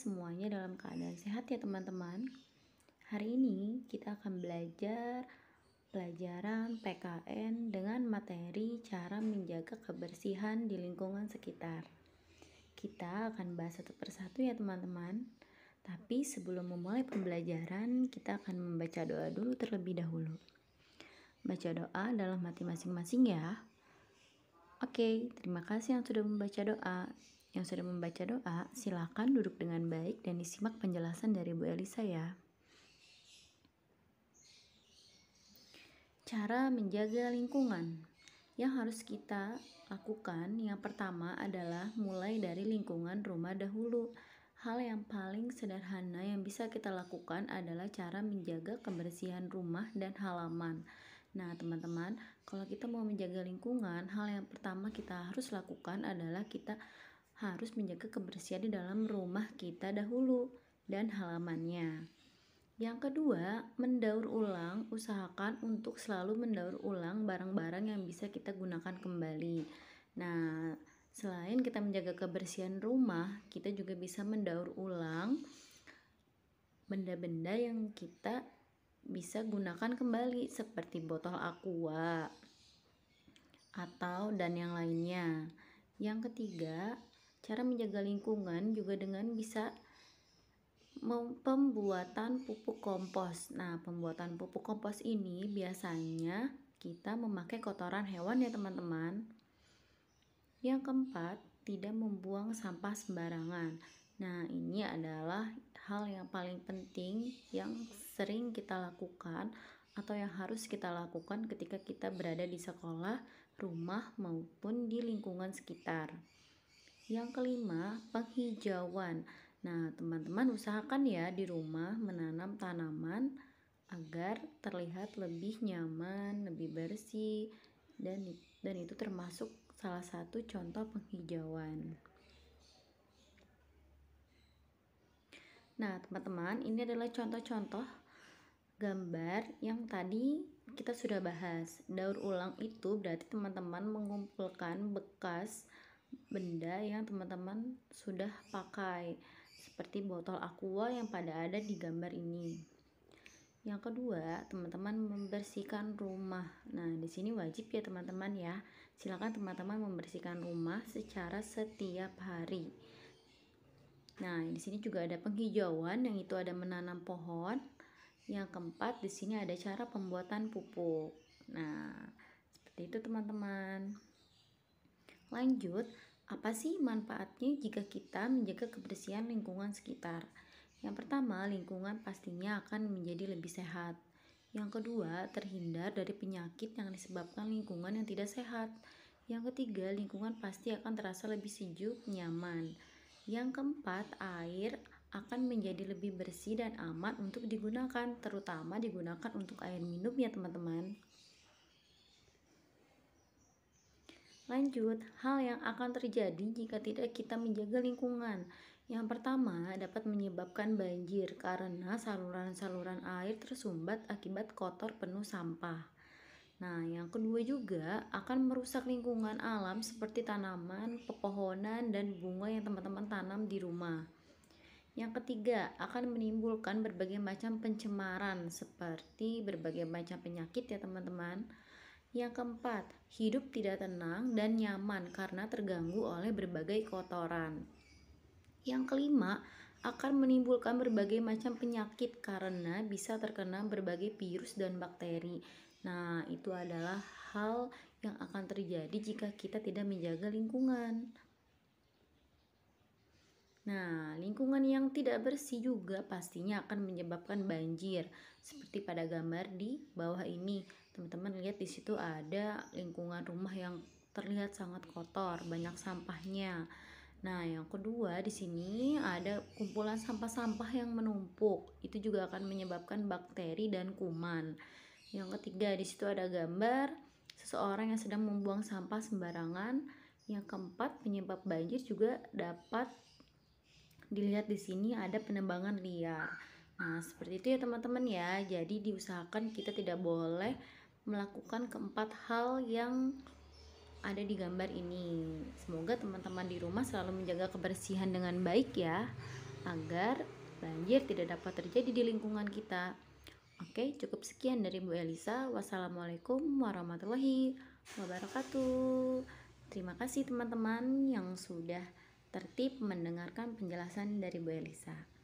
semuanya dalam keadaan sehat ya teman-teman. Hari ini kita akan belajar pelajaran PKN dengan materi cara menjaga kebersihan di lingkungan sekitar. Kita akan bahas satu persatu ya teman-teman. Tapi sebelum memulai pembelajaran, kita akan membaca doa dulu terlebih dahulu. Baca doa dalam hati masing-masing ya. Oke, terima kasih yang sudah membaca doa. Yang sudah membaca doa, silakan duduk dengan baik dan disimak penjelasan dari Bu Elisa ya. Cara menjaga lingkungan yang harus kita lakukan, yang pertama adalah mulai dari lingkungan rumah dahulu. Hal yang paling sederhana yang bisa kita lakukan adalah cara menjaga kebersihan rumah dan halaman. Nah teman-teman, kalau kita mau menjaga lingkungan, hal yang pertama kita harus lakukan adalah kita harus menjaga kebersihan di dalam rumah kita dahulu dan halamannya. Yang kedua, mendaur ulang. Usahakan untuk selalu mendaur ulang barang-barang yang bisa kita gunakan kembali. Nah, selain kita menjaga kebersihan rumah, kita juga bisa mendaur ulang benda-benda yang kita bisa gunakan kembali seperti botol aqua atau dan yang lainnya. Yang ketiga, cara menjaga lingkungan juga dengan bisa pembuatan pupuk kompos. Nah, pembuatan pupuk kompos ini biasanya kita memakai kotoran hewan ya teman-teman. Yang keempat, tidak membuang sampah sembarangan. Nah, ini adalah hal yang paling penting yang sering kita lakukan atau yang harus kita lakukan ketika kita berada di sekolah, rumah, maupun di lingkungan sekitar. Yang kelima, penghijauan. Nah, teman-teman usahakan ya di rumah menanam tanaman agar terlihat lebih nyaman, lebih bersih, dan itu termasuk salah satu contoh penghijauan. Nah, teman-teman, ini adalah contoh-contoh gambar yang tadi kita sudah bahas. Daur ulang itu berarti teman-teman mengumpulkan bekas benda yang teman-teman sudah pakai, seperti botol aqua yang pada ada di gambar ini. Yang kedua, teman-teman membersihkan rumah. Nah, di sini wajib ya teman-teman ya. Silakan teman-teman membersihkan rumah secara setiap hari. Nah, di sini juga ada penghijauan, yang itu ada menanam pohon. Yang keempat, di sini ada cara pembuatan pupuk. Nah, seperti itu teman-teman. Lanjut, apa sih manfaatnya jika kita menjaga kebersihan lingkungan sekitar? Yang pertama, lingkungan pastinya akan menjadi lebih sehat. Yang kedua, terhindar dari penyakit yang disebabkan lingkungan yang tidak sehat. Yang ketiga, lingkungan pasti akan terasa lebih sejuk, nyaman. Yang keempat, air akan menjadi lebih bersih dan aman untuk digunakan, terutama digunakan untuk air minum ya teman-teman. Lanjut, hal yang akan terjadi jika tidak kita menjaga lingkungan. Yang pertama, dapat menyebabkan banjir karena saluran-saluran air tersumbat akibat kotor penuh sampah. Nah, yang kedua juga akan merusak lingkungan alam seperti tanaman, pepohonan, dan bunga yang teman-teman tanam di rumah. Yang ketiga, akan menimbulkan berbagai macam pencemaran seperti berbagai macam penyakit ya teman-teman. Yang keempat, hidup tidak tenang dan nyaman karena terganggu oleh berbagai kotoran. Yang kelima, akan menimbulkan berbagai macam penyakit karena bisa terkena berbagai virus dan bakteri. Nah, itu adalah hal yang akan terjadi jika kita tidak menjaga lingkungan. Nah, lingkungan yang tidak bersih juga pastinya akan menyebabkan banjir. Seperti pada gambar di bawah ini, teman-teman lihat di situ ada lingkungan rumah yang terlihat sangat kotor, banyak sampahnya. Nah, yang kedua di sini ada kumpulan sampah-sampah yang menumpuk. Itu juga akan menyebabkan bakteri dan kuman. Yang ketiga di situ ada gambar seseorang yang sedang membuang sampah sembarangan. Yang keempat, penyebab banjir juga dapat dilihat di sini ada penebangan liar. Nah, seperti itu ya teman-teman ya. Jadi diusahakan kita tidak boleh melakukan keempat hal yang ada di gambar ini. Semoga teman-teman di rumah selalu menjaga kebersihan dengan baik ya. agar banjir tidak dapat terjadi di lingkungan kita. Oke, cukup sekian dari Bu Elisa. Wassalamualaikum warahmatullahi wabarakatuh. Terima kasih teman-teman yang sudah tertib mendengarkan penjelasan dari Bu Elisa.